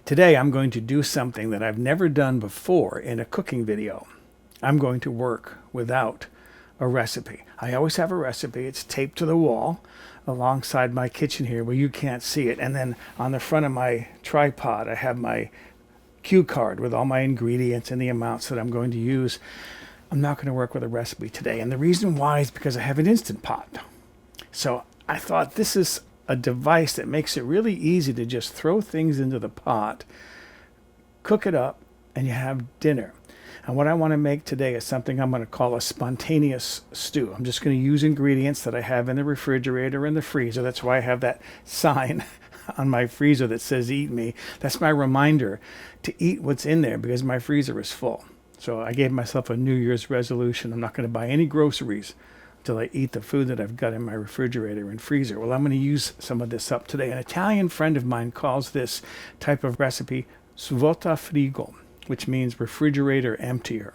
Today I'm going to do something that I've never done before in a cooking video. I'm going to work without a recipe. I always have a recipe. It's taped to the wall alongside my kitchen here where you can't see it. And then on the front of my tripod I have my cue card with all my ingredients and the amounts that I'm going to use. I'm not going to work with a recipe today. And the reason why is because I have an Instant Pot. So I thought this is a device that makes it really easy to just throw things into the pot, cook it up, and you have dinner. And what I want to make today is something I'm going to call a spontaneous stew. I'm just going to use ingredients that I have in the refrigerator and the freezer. That's why I have that sign on my freezer that says "Eat Me." That's my reminder to eat what's in there because my freezer is full. So I gave myself a New Year's resolution. I'm not going to buy any groceries until I eat the food that I've got in my refrigerator and freezer. Well, I'm going to use some of this up today. An Italian friend of mine calls this type of recipe svuota frigo, which means refrigerator emptier.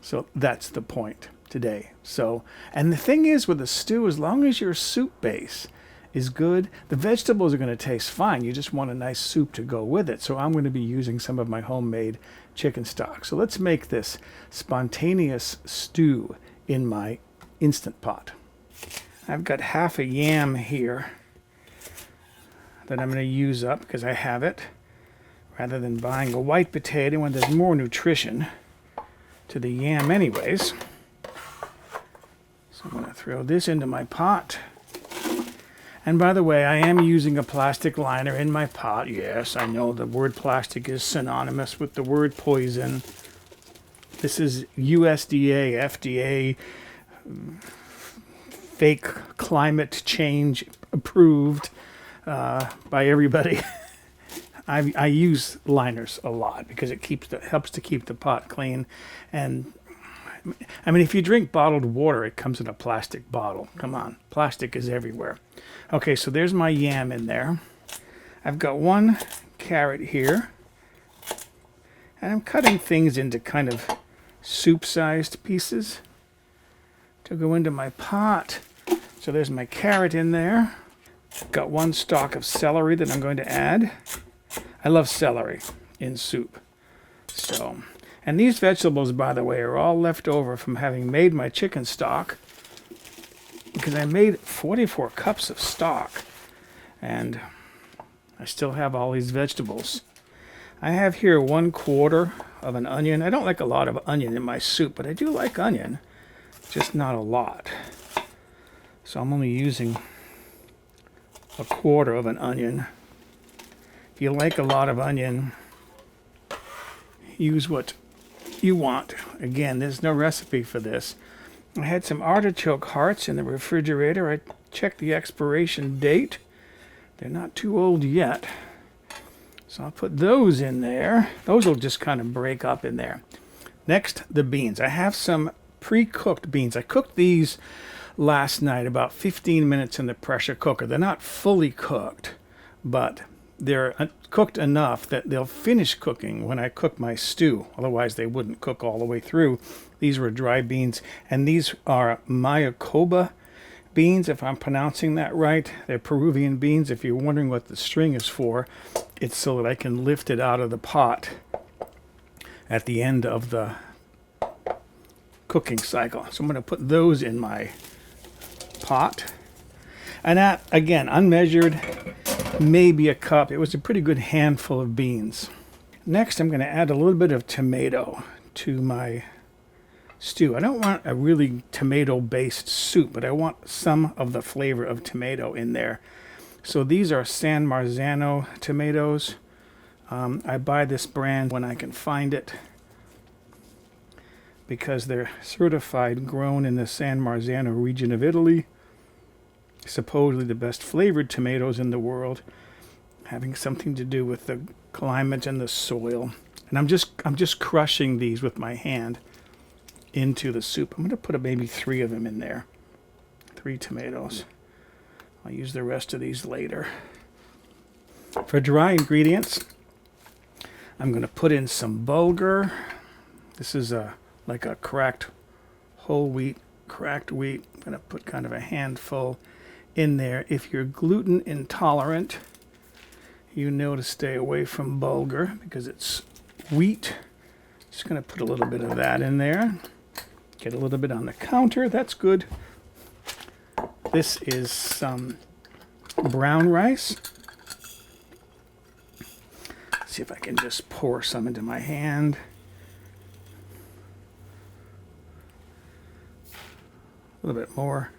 So that's the point today. So, and the thing is with a stew, as long as your soup base is good, the vegetables are going to taste fine. You just want a nice soup to go with it. So I'm going to be using some of my homemade chicken stock. So let's make this spontaneous stew in my Instant Pot. I've got half a yam here that I'm going to use up because I have it, rather than buying a white potato when there's more nutrition to the yam anyways. So I'm going to throw this into my pot. And by the way, I am using a plastic liner in my pot. Yes, I know the word plastic is synonymous with the word poison. This is USDA, FDA, fake climate change approved by everybody. I use liners a lot because it helps to keep the pot clean. And I mean, if you drink bottled water, it comes in a plastic bottle. Come on, plastic is everywhere. Okay, so there's my yam in there. I've got one carrot here. And I'm cutting things into kind of soup-sized pieces to go into my pot. So there's my carrot in there. I've got one stalk of celery that I'm going to add. I love celery in soup. So, and these vegetables, by the way, are all left over from having made my chicken stock, because I made 44 cups of stock and I still have all these vegetables. I have here 1/4 of an onion. I don't like a lot of onion in my soup, but I do like onion, just not a lot. So I'm only using 1/4 of an onion. If you like a lot of onion, use what you want. Again, there's no recipe for this. I had some Artichoke Hearts in the refrigerator. I checked the expiration date. They're not too old yet. So I'll put those in there. Those will just kind of break up in there. Next, the beans. I have some pre-cooked beans. I cooked these last night, about 15 minutes in the pressure cooker. They're not fully cooked, but they're cooked enough that they'll finish cooking when I cook my stew. Otherwise, they wouldn't cook all the way through. These were dry beans, and these are Mayacoba beans, if I'm pronouncing that right. They're Peruvian beans. If you're wondering what the string is for, it's so that I can lift it out of the pot at the end of the cooking cycle. So I'm going to put those in my pot. And that, again, unmeasured, maybe a cup. It was a pretty good handful of beans. Next, I'm going to add a little bit of tomato to my stew. I don't want a really tomato-based soup, but I want some of the flavor of tomato in there. So these are San Marzano tomatoes. I buy this brand when I can find it because they're certified grown in the San Marzano region of Italy. Supposedly the best flavored tomatoes in the world, having something to do with the climate and the soil. And I'm just crushing these with my hand into the soup. I'm going to put maybe 3 of them in there. 3 tomatoes. I'll use the rest of these later. For dry ingredients, I'm going to put in some bulgur. This is like a cracked whole wheat, cracked wheat. I'm going to put kind of a handful in there. If you're gluten intolerant, You know to stay away from bulgur because it's wheat. Just going to put a little bit of that in there. Get a little bit on the counter. That's good. This is some brown rice. See if I can just pour some into my hand. A little bit more.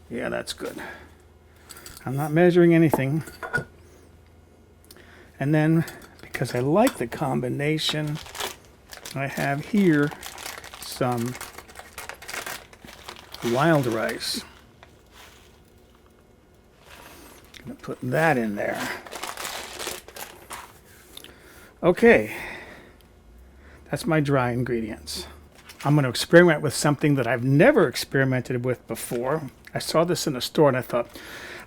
Yeah, that's good. I'm not measuring anything. And then, because I like the combination, I have here some wild rice. I'm going to put that in there. Okay, that's my dry ingredients. I'm going to experiment with something that I've never experimented with before. I saw this in a store and I thought,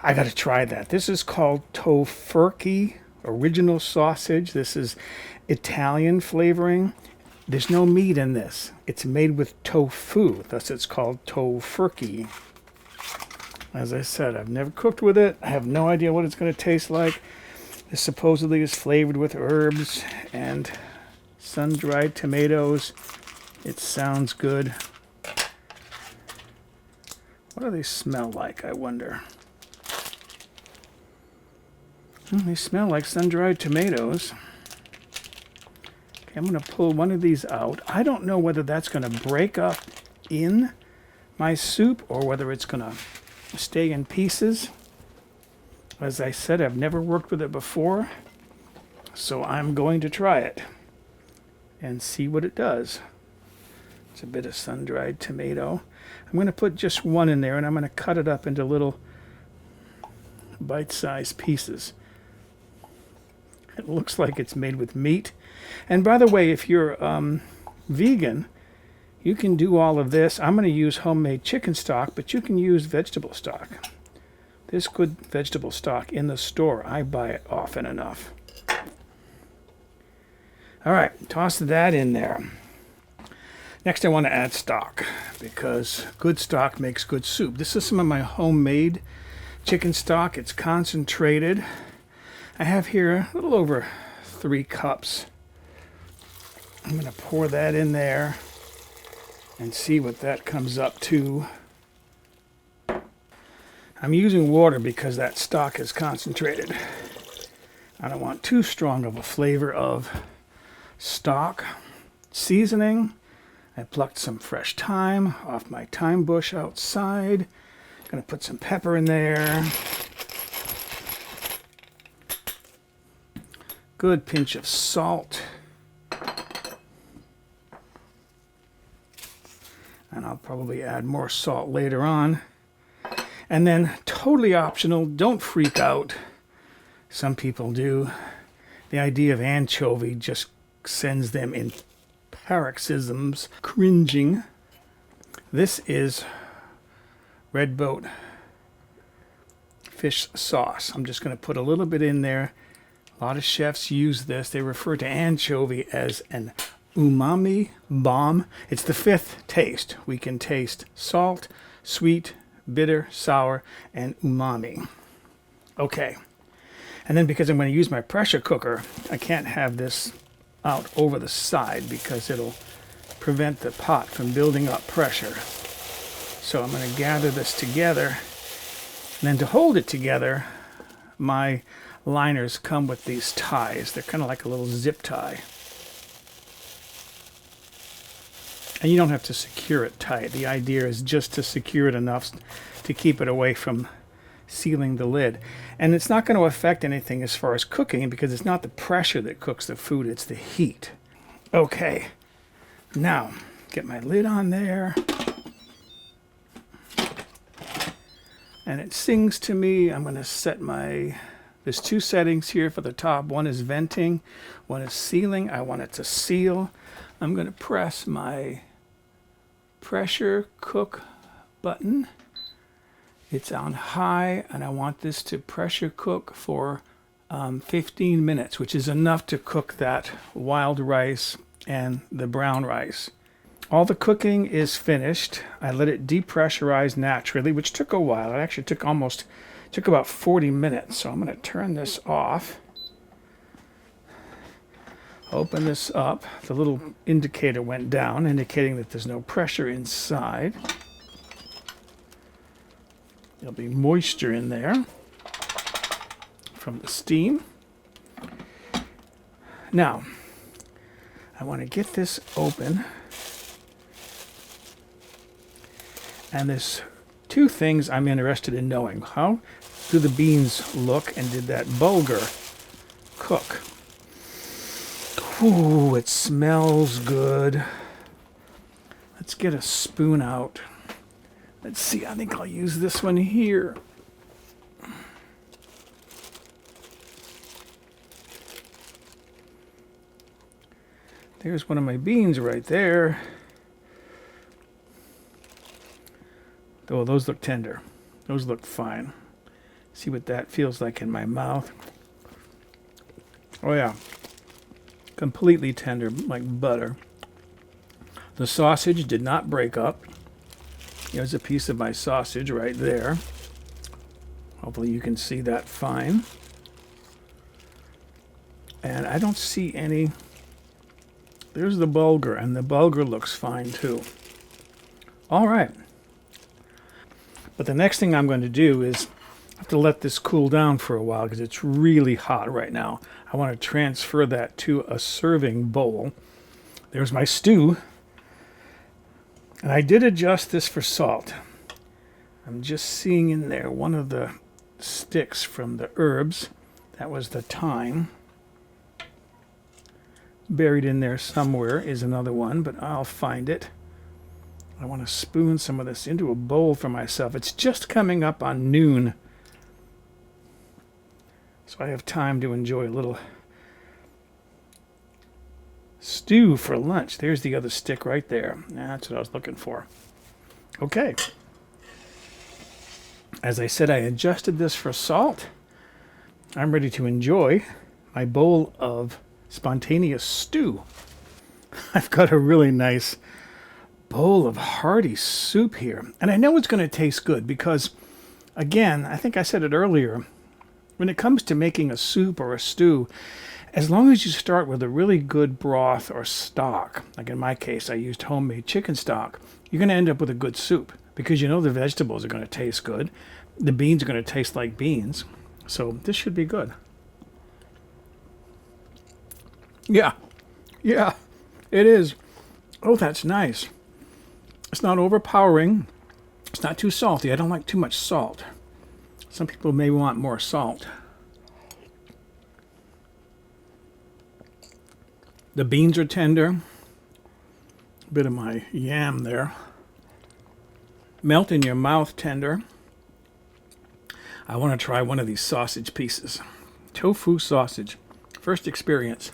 I got to try that. This is called Tofurkey original sausage. This is Italian flavoring. There's no meat in this. It's made with tofu, thus it's called Tofurkey. As I said, I've never cooked with it. I have no idea what it's going to taste like. This supposedly is flavored with herbs and sun-dried tomatoes. It sounds good. What do they smell like, I wonder? They smell like sun-dried tomatoes. Okay, I'm going to pull one of these out. I don't know whether that's going to break up in my soup or whether it's going to stay in pieces. As I said, I've never worked with it before, so I'm going to try it and see what it does. It's a bit of sun-dried tomato. I'm going to put just one in there, and I'm going to cut it up into little bite-sized pieces. It looks like it's made with meat. And by the way, if you're vegan, you can do all of this. I'm going to use homemade chicken stock, but you can use vegetable stock. There's good vegetable stock in the store. I buy it often enough. All right, toss that in there. Next, I want to add stock because good stock makes good soup. This is some of my homemade chicken stock. It's concentrated. I have here a little over 3 cups. I'm going to pour that in there and see what that comes up to. I'm using water because that stock is concentrated. I don't want too strong of a flavor of stock. Seasoning. I plucked some fresh thyme off my thyme bush outside. Gonna put some pepper in there. Good pinch of salt. And I'll probably add more salt later on. And then, totally optional, don't freak out. Some people do. The idea of anchovy just sends them in paroxysms, cringing. This is red boat fish sauce. I'm just going to put a little bit in there. A lot of chefs use this. They refer to anchovy as an umami bomb. It's the 5th taste. We can taste salt, sweet, bitter, sour, and umami. Okay. And then because I'm going to use my pressure cooker, I can't have this out over the side because it'll prevent the pot from building up pressure. So I'm going to gather this together. And then to hold it together, my liners come with these ties. They're kind of like a little zip tie. And you don't have to secure it tight. The idea is just to secure it enough to keep it away from sealing the lid. And it's not going to affect anything as far as cooking because it's not the pressure that cooks the food, it's the heat. Okay, now get my lid on there. And it sings to me. I'm going to set there's 2 settings here for the top. One is venting, one is sealing. I want it to seal. I'm going to press my pressure cook button. It's on high, and I want this to pressure cook for 15 minutes, which is enough to cook that wild rice and the brown rice. All the cooking is finished. I let it depressurize naturally, which took a while. It actually took almost Took about 40 minutes, so I'm going to turn this off. Open this up. The little indicator went down, indicating that there's no pressure inside. There'll be moisture in there from the steam. Now, I want to get this open. And there's two things I'm interested in knowing. How do the beans look, and did that bulgur cook? Ooh, it smells good. Let's get a spoon out. Let's see, I think I'll use this one here. There's one of my beans right there. Oh, those look tender. Those look fine. See what that feels like in my mouth. Oh yeah. Completely tender, like butter. The sausage did not break up. Here's a piece of my sausage right there. Hopefully you can see that fine. And I don't see any. There's the bulgur, and the bulgur looks fine too. All right. But the next thing I'm going to do is I have to let this cool down for a while because it's really hot right now. I want to transfer that to a serving bowl. There's my stew. And I did adjust this for salt. I'm just seeing in there one of the sticks from the herbs. That was the thyme. Buried in there somewhere is another one, but I'll find it. I want to spoon some of this into a bowl for myself. It's just coming up on noon, so I have time to enjoy a little stew for lunch. There's the other stick right there. That's what I was looking for. Okay. As I said, I adjusted this for salt. I'm ready to enjoy my bowl of spontaneous stew. I've got a really nice bowl of hearty soup here. And I know it's going to taste good because, again, I think I said it earlier, when it comes to making a soup or a stew, as long as you start with a really good broth or stock, like in my case, I used homemade chicken stock, you're going to end up with a good soup because you know the vegetables are going to taste good. The beans are going to taste like beans. So this should be good. Yeah, it is. Oh, that's nice. It's not overpowering. It's not too salty. I don't like too much salt. Some people may want more salt. The beans are tender. A bit of my yam there. Melt in your mouth tender. I want to try one of these sausage pieces. Tofu sausage. First experience.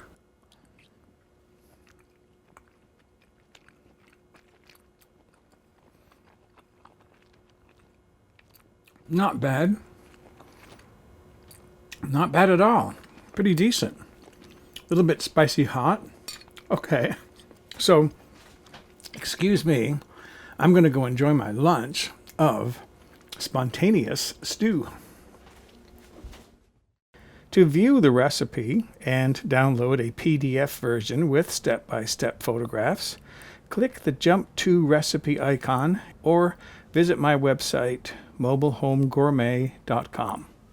Not bad. Not bad at all. Pretty decent. A little bit spicy hot. Okay. So, excuse me. I'm going to go enjoy my lunch of spontaneous stew. To view the recipe and download a PDF version with step-by-step photographs, click the Jump to Recipe icon or visit my website, mobilehomegourmet.com.